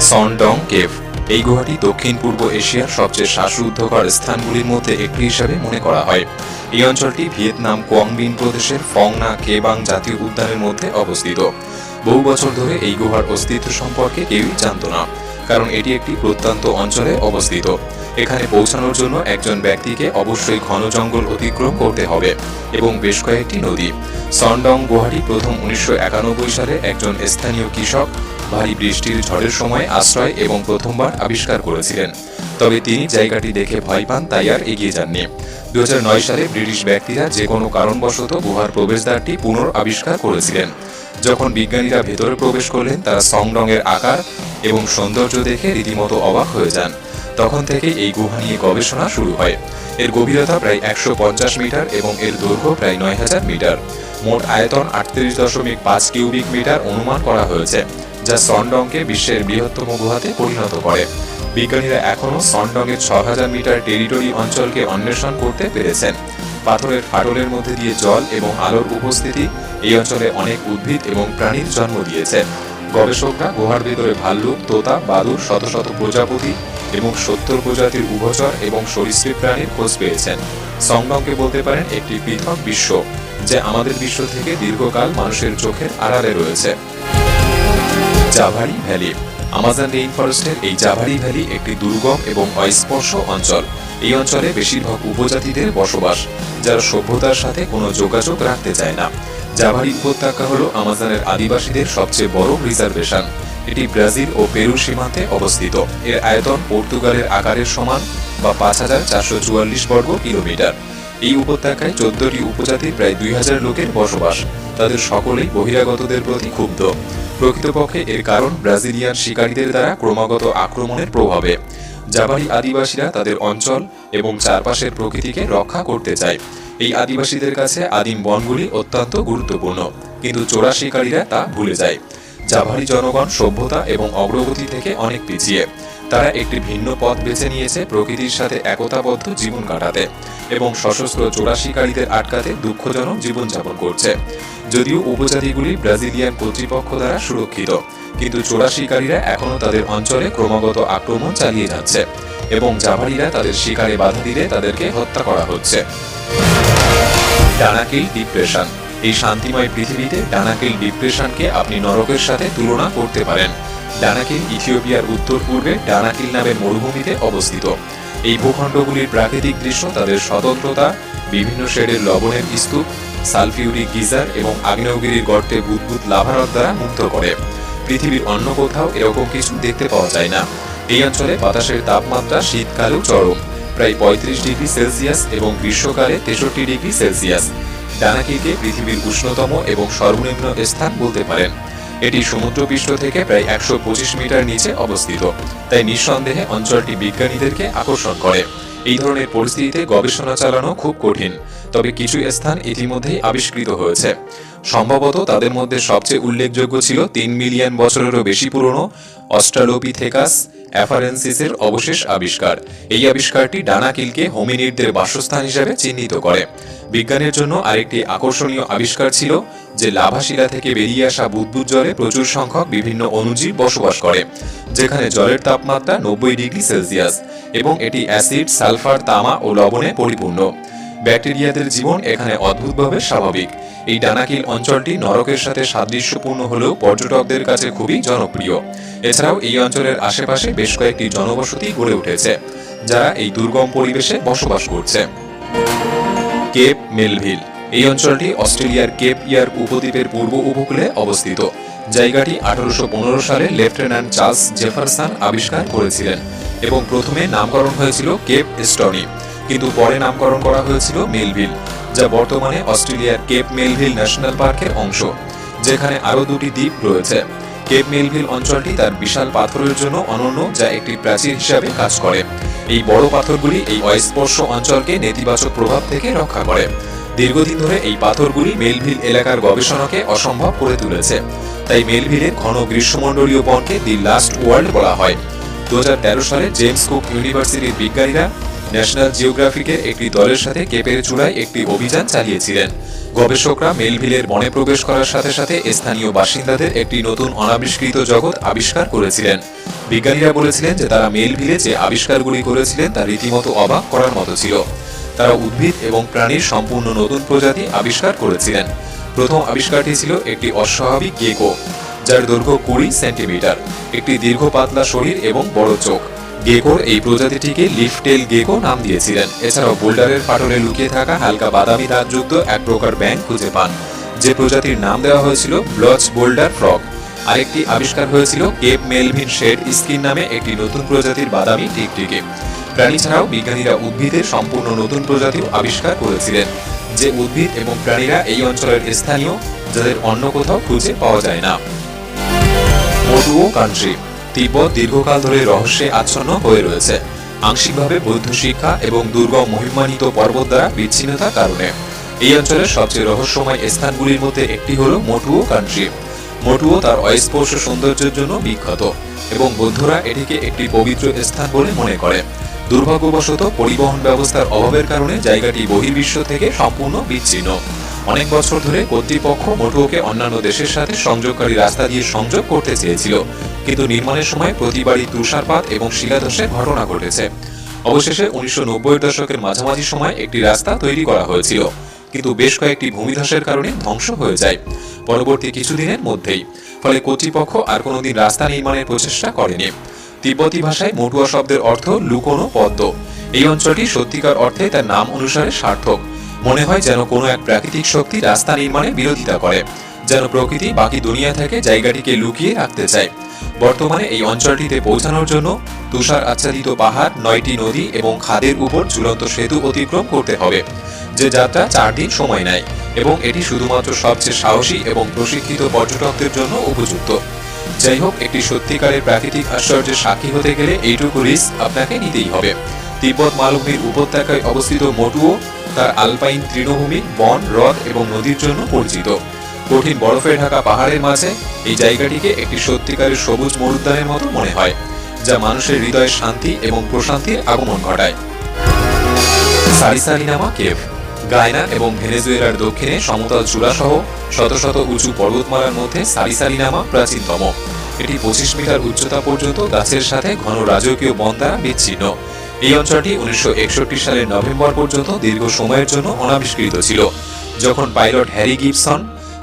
সনডং cave এই গুহাটি দক্ষিণ পূর্ব এশিয়ার সবচেয়ে শ্বাসরুদ্ধকর স্থানগুলির মধ্যে একটি হিসাবে মনে করা হয়। এই অঞ্চলটি ভিয়েতনাম কোয়াংবিন প্রদেশের ফং না কেবাং জাতীয় উদ্যানের মধ্যে অবস্থিত। বহু বছর ধরে এই গুহার অস্তিত্ব সম্পর্কে কেউই জানত না, কারণ এটি একটি প্রত্যন্ত অঞ্চলে অবস্থিত। এখানে পৌঁছানোর জন্য একজন ব্যক্তিকে অবশ্যই ঘন জঙ্গল অতিক্রম করতে হবে এবং বেশ কয়েকটি নদী। সনডং গুহাটি প্রথম 1991 সালে একজন স্থানীয় কৃষক ভারী বৃষ্টির ঝড়ের সময় আশ্রয় এবং প্রথমবার আবিষ্কার করেছিলেন। তবে তিনি জায়গাটি দেখে ভয় পান, তাই আর এগিয়ে যাননি। 2009 সালে ব্রিটিশ ব্যক্তিরা যে কোনো কারণবশত গুহার প্রবেশদ্বারটি পুনরাবিষ্কার করেছিলেন। যখন বিজ্ঞানীরা ভেতরে প্রবেশ করলেন, তারা সনডং এর আকার এবং সৌন্দর্য দেখে রীতিমতো অবাক হয়ে যান। তখন থেকে এই গুহা নিয়ে গবেষণা শুরু হয়। এর গভীরতা প্রায় 150 মিটার এবং এর দৈর্ঘ্য প্রায় 9000 মিটার। মোট আয়তন 38.5 কিউবিক মিটার অনুমান করা হয়েছে, যা সনডংকে বিশ্বের বৃহত্তম গুহাতে পরিণত করে। বিজ্ঞানীরা এখনও সনডং এর 6000 মিটার টেরিটরি অঞ্চলকে অন্বেষণ করতে পেরেছেন। পাথরের ফাটলের মধ্যে দিয়ে জল এবং আলোর উপস্থিতি এই অঞ্চলে অনেক উদ্ভিদ এবং প্রাণীর জন্ম দিয়েছে। গবেষকরা গুহার ভেতরে ভাল্লুক, তোতা, বাদুড়, শত শত প্রজাপতি এবং 70 প্রজাতির উভচর এবং সরীসৃপ প্রাণীর খোঁজ পেয়েছেন। সনডংকে বলতে পারেন একটি পৃথক বিশ্ব, যা আমাদের বিশ্ব থেকে দীর্ঘকাল মানুষের চোখের আড়ালে রয়েছে। জাভারি ভ্যালি আমাজন রেইন ফরেস্টের এই জাভারি ভ্যালি একটি দুর্গম এবং অস্পর্শ অঞ্চল। এই অঞ্চলে বেশিরভাগ উপজাতিদের বসবাস, যারা সভ্যতার সাথে কোনো যোগাযোগ রাখতে চায় না। জাভারি উপত্যকা হল আমাজনের আদিবাসীদের সবচেয়ে বড় রিজার্ভেশন। এটি ব্রাজিল ও পেরুর সীমান্তে অবস্থিত। এর আয়তন পর্তুগালের আকারের সমান বা 5444 বর্গ কিলোমিটার। এই উপত্যকায় 14টি উপজাতির প্রায় 2000 লোকের বসবাস। তাদের সকলেই বহিরাগতদের প্রতি ক্ষুব্ধ। প্রকৃতপক্ষে এর কারণ ব্রাজিলিয়ান শিকারীদের দ্বারা ক্রমাগত আক্রমণের প্রভাবে। জাভারি আদিবাসীরা তাদের অঞ্চল এবং চারপাশের প্রকৃতিকে রক্ষা করতে চায়। এই আদিবাসীদের কাছে আদিম বনগুলি অত্যন্ত গুরুত্বপূর্ণ, কিন্তু চোরা শিকারীরা তা ভুলে যায়। জাভারি জনগণ সভ্যতা এবং অগ্রগতি থেকে অনেক পিছিয়ে। তারা একটি ভিন্ন পথ বেছে নিয়েছে প্রকৃতির সাথে একতাবদ্ধ জীবন কাটাতে এবং সশস্ত্র চোরা শিকারীদের আটকাতে দুঃখজনক জীবনযাপন করছে। যদিও উপজাতিগুলি ব্রাজিলিয়ান কর্তৃপক্ষ দ্বারা সুরক্ষিত, কিন্তু চোরা শিকারীরা এখনও তাদের অঞ্চলে ক্রমাগত আক্রমণ চালিয়ে যাচ্ছে এবং জাভারিরা তাদের শিকারে বাধা দিলে তাদেরকে হত্যা করা হচ্ছে। ডানাকিল ডিপ্রেশন এই শান্তিময় পৃথিবীতে ডানাকিল ডিপ্রেশনকে আপনি নরকের সাথে তুলনা করতে পারেন। ডানাকিল ইথিওপিয়ার উত্তর পূর্বে ডানাকিল নামের মরুভূমিতে অবস্থিত। এই ভূখণ্ডগুলির প্রাকৃতিক দৃশ্য তাদের স্বতন্ত্রতা, বিভিন্ন শেডের লবণের স্তূপ, সালফিউরিক গিজার এবং আগ্নেয়গিরির গর্তে বুদবুদ লাভারক দ্বারা মুগ্ধ করে। পৃথিবীর অন্য কোথাও এরকম কিছু দেখতে পাওয়া যায় না। এই অঞ্চলে বাতাসের তাপমাত্রা শীতকালেও চরম, প্রায় 35 ডিগ্রি সেলসিয়াস এবং গ্রীষ্মকালে 63 ডিগ্রি সেলসিয়াস। ডানাকিলকে পৃথিবীর উষ্ণতম এবং সর্বনিম্ন স্থান বলতে পারেন। এটি সমুদ্রপৃষ্ঠ থেকে প্রায় 125 মিটার নিচে অবস্থিত, তাই নিঃসন্দেহে অঞ্চলটি বিজ্ঞানীদেরকে আকর্ষণ করে। এই ধরনের পরিস্থিতিতে গবেষণা চালানো খুব কঠিন, তবে কিছু স্থান ইতিমধ্যেই আবিষ্কৃত হয়েছে। সম্ভবত তাদের মধ্যে সবচেয়ে উল্লেখযোগ্য ছিল 3 মিলিয়ন বছরেরও বেশি পুরনো অস্ট্রালোপিথেকাস অ্যাফারেন্সিসের অবশেষ আবিষ্কার। এই আবিষ্কারটি ডানাকিলকে হোমিনিডদের বাসস্থান হিসেবে চিহ্নিত করে। বিজ্ঞানের জন্য আরেকটি আকর্ষণীয় আবিষ্কার ছিল যে লাভাশিলা থেকে বেরিয়ে আসা বুদবুদ জলে প্রচুর সংখ্যক বিভিন্ন অণুজীব বসবাস করে, যেখানে জলের তাপমাত্রা 90 ডিগ্রি সেলসিয়াস এবং এটি অ্যাসিড, সালফার, তামা ও লবণে পরিপূর্ণ। ব্যাকটেরিয়াদের জীবন এখানে অদ্ভুতভাবে স্বাভাবিক। এই ডানাকিল অঞ্চলটি নরকের সাথে সাদৃশ্যপূর্ণ হলেও পর্যটকদের কাছে খুবই জনপ্রিয়। এছাড়াও এই অঞ্চলের আশেপাশে বেশ কয়েকটি জনবসতি গড়ে উঠেছে, যারা এই দুর্গম পরিবেশে বসবাস করছে। কেপ মেলভিল এই অঞ্চলটি অস্ট্রেলিয়ার কেপ ইয়ার্ক উপদ্বীপের পূর্ব উপকূলে অবস্থিত। জায়গাটি 1815 সালে লেফটেন্যান্ট চার্লস জেফারসন আবিষ্কার করেছিলেন এবং প্রথমে নামকরণ হয়েছিল কেপ স্টনি, কিন্তু পরে নামকরণ করা হয়েছিল মেলভিল, যা বর্তমানে অস্ট্রেলিয়ার কেপ মেলভিল ন্যাশনাল পার্কের অংশ, যেখানে আরও দুটি দ্বীপ রয়েছে। কেপ মেলভিল অঞ্চলটি তার বিশাল পাথরের জন্য অনন্য, যা একটি প্রাচীর হিসাবে কাজ করে। এই বড় পাথরগুলি এই অস্পর্শ অঞ্চলকে নেতিবাচক প্রভাব থেকে রক্ষা করে। দীর্ঘদিন ধরে এই পাথরগুলি মেলভিল এলাকার গবেষণাকে অসম্ভব করে তুলেছে, তাই মেলভিলের ঘন গ্রীষ্মমণ্ডলীয় বনকে দি লাস্ট ওয়ার্ল্ড বলা হয়। 2013 সালে জেমস কুক ইউনিভার্সিটির বিজ্ঞানীরা ন্যাশনাল জিওগ্রাফিকের একটি দলের সাথে কেপের চূড়ায় একটি অভিযান চালিয়েছিলেন। গবেষকরা মেলভিলের বনে প্রবেশ করার সাথে সাথে স্থানীয় বাসিন্দাদের একটি নতুন অনাবিষ্কৃত জগৎ আবিষ্কার করেছিলেন। বিজ্ঞানীরা বলেছিলেন যে তারা মেলভিলে যে আবিষ্কারগুলি করেছিলেন তা রীতিমতো অবাক করার মতো ছিল। তারা উদ্ভিদ এবং প্রাণীর সম্পূর্ণ নতুন প্রজাতি আবিষ্কার করেছিলেন। প্রথম আবিষ্কারটি ছিল একটি অস্বাভাবিক গেকো, যার দৈর্ঘ্য 20 সেন্টিমিটার, একটি দীর্ঘ পাতলা শরীর এবং বড় চোখ। গেকোর এই প্রজাতিটিকে লিফটেল গেকো নাম দিয়েছিলেন। এছাড়াও বোল্ডারের ফাটলে লুকিয়ে থাকা হালকা বাদামি দাগযুক্ত এক প্রকার ব্যাঙ খুঁজে পান, যে প্রজাতির নাম দেওয়া হয়েছিল ব্লচ বোল্ডার ফ্রগ। আরেকটি আবিষ্কার হয়েছিল কেপ মেলভিন শেড স্কিন নামে একটি নতুন প্রজাতির বাদামি টিকটিকি। প্রাণী ছাড়াও বিজ্ঞানীরা উদ্ভিদের সম্পূর্ণ নতুন প্রজাতিও আবিষ্কার করেছিলেন, যে উদ্ভিদ এবং প্রাণীরা এই অঞ্চলের স্থানীয়, যাদের অন্য কোথাও খুঁজে পাওয়া যায় না। মটুও কান্ট্রি। তিব্বত দীর্ঘকাল ধরে রহস্যে আচ্ছন্ন হয়ে রয়েছে, আংশিকভাবে বৌদ্ধ শিক্ষা এবং দুর্গম মহিমান্বিত পর্বত দ্বারা বিচ্ছিন্নতার কারণে। এই অঞ্চলের সবচেয়ে রহস্যময় স্থানগুলির মধ্যে একটি হল মটুও কান্ট্রি। মটুও তার অস্পর্শ সৌন্দর্যের জন্য বিখ্যাত এবং বৌদ্ধরা এটিকে একটি পবিত্র স্থান বলে মনে করে। দুর্ভাগ্যবশত পরিবহন ব্যবস্থার অভাবের কারণে জায়গাটি বহির্বিশ্ব থেকে সম্পূর্ণ বিচ্ছিন্ন। অনেক বছর ধরে কর্তৃপক্ষ মটুওকে অন্যান্য দেশের সাথে সংযোগকারী রাস্তা দিয়ে সংযোগ করতে চেয়েছিল, কিন্তু নির্মাণের সময় প্রতিবারই তুষারপাত এবং শিলাধসের ঘটনা ঘটেছে। অবশেষে 1990-এর দশকের মাঝামাঝি সময় একটি রাস্তা তৈরি করা হয়েছিল, কিন্তু বেশ কয়েকটি ভূমিধসের কারণে ধ্বংস হয়ে যায় পরবর্তী কিছুদিনের মধ্যেই। ফলে কর্তৃপক্ষ আর কোনোদিন রাস্তা নির্মাণের প্রচেষ্টা করেনি। তিব্বতী ভাষায় মটুয়া শব্দের অর্থ লুকোনো পদ্ম। এই অঞ্চলটি সত্যিকার অর্থে তার নাম অনুসারে সার্থক। মনে হয় যেন কোনো এক প্রাকৃতিক শক্তি রাস্তা নির্মাণে বিরোধিতা করে, যেন প্রকৃতি বাকি দুনিয়া থেকে জায়গাটিকে লুকিয়ে রাখতে চায়। বর্তমানে এই অঞ্চলটিতে পৌঁছানোর জন্য তুষার আচ্ছাদিত পাহাড়, 9টি নদী এবং খাদের উপর ঝুলন্ত সেতু অতিক্রম করতে হবে, যে যাত্রা 4 দিন সময় নেয় এবং এটি শুধুমাত্র সবচেয়ে সাহসী এবং প্রশিক্ষিত পর্যটকদের জন্য উপযুক্ত। যাই হোক, একটি সত্যিকারের প্রাকৃতিক আশ্চর্যের সাক্ষী হতে গেলে এইটুকু রিস্ক আপনাকে নিতেই হবে। তিব্বত মালভূমির উপত্যকায় অবস্থিত মটুও তার আলপাইন তৃণভূমি, বন, হ্রদ এবং নদীর জন্য পরিচিত। কঠিন বরফে ঢাকা পাহাড়ের মাঝে এই জায়গাটিকে একটি সত্যিকারের সবুজ মরুদ্যানের মতো মনে হয়, যা মানুষের হৃদয়ে শান্তি এবং প্রশান্তির আগমন ঘটায়। সারিসারিনামা কেভ। গায়না এবং ভেনেজুয়েলার দক্ষিণে সমতল চূড়া সহ শত শত উঁচু পর্বতমালার মধ্যে সারিসারিনামা প্রাচীনতম। এটি 25 মিটার উচ্চতা পর্যন্ত গাছের সাথে ঘন রাজকীয় বন দ্বারা বিচ্ছিন্ন। এই অঞ্চলটি 1961 সালের নভেম্বর পর্যন্ত দীর্ঘ সময়ের জন্য অনাবিষ্কৃত ছিল, যখন পাইলট হ্যারি গিবসন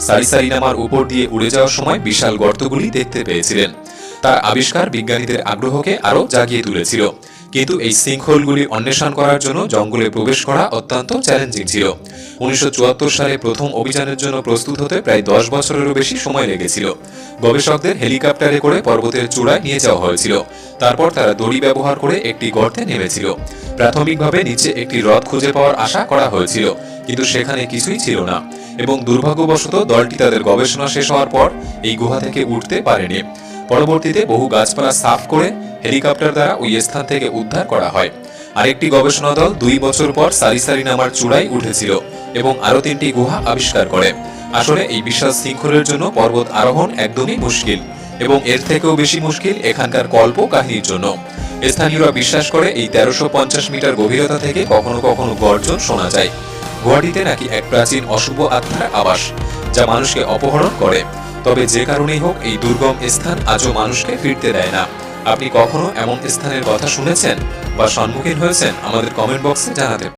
সারিসারিনামার উপর দিয়ে উড়ে যাওয়ার সময় বিশাল গর্তগুলি দেখতে পেয়েছিলেন। তার আবিষ্কার বিজ্ঞানীদের আগ্রহকে আরও জাগিয়ে তুলেছিল, কিন্তু এই সিঙ্কহোলগুলি অন্বেষণ করার জন্য জঙ্গলে প্রবেশ করা অত্যন্ত চ্যালেঞ্জিং ছিল। 1974 সালে প্রথম অভিযানের জন্য প্রস্তুত হতে প্রায় 10 বছরেরও বেশি সময় লেগেছিল। গবেষকদের হেলিকপ্টারে করে পর্বতের চূড়ায় নিয়ে যাওয়া হয়েছিল। তারপর তারা দড়ি ব্যবহার করে একটি গর্তে নেমেছিল। প্রাথমিকভাবে নিচে একটি হ্রদ খুঁজে পাওয়ার আশা করা হয়েছিল, কিন্তু সেখানে কিছুই ছিল না এবং দুর্ভাগ্যবশত দলটি তাদের গবেষণা শেষ হওয়ার পর এই গুহা থেকে উঠতে পারেনি। পরবর্তীতে বহু গাছপালা সাফ করে হেলিকপ্টার দ্বারা ওই স্থান থেকে উদ্ধার করা হয়। আরেকটি গবেষণা দল 2 বছর পর সারিসারিনামার চূড়ায় উঠেছিল এবং আরও 3টি গুহা আবিষ্কার করে। আসলে এই বিশাল শৃঙ্খলের জন্য পর্বত আরোহণ একদমই মুশকিল, এবং এর থেকেও বেশি মুশকিল এখানকার কল্প কাহিনীর জন্য। স্থানীয়রা বিশ্বাস করে এই 1350 মিটার গভীরতা থেকে কখনো কখনো গর্জন শোনা যায়। গুহাটিতে নাকি এক প্রাচীন অশুভ আত্মার আবাস, যা মানুষকে অপহরণ করে। তবে যে কারণেই হোক, এই দুর্গম স্থান আজও মানুষকে ফিরতে দেয় না। আপনি কখনো এমন স্থানের কথা শুনেছেন বা সম্মুখীন হয়েছেন? আমাদের কমেন্ট বক্সে জানাতে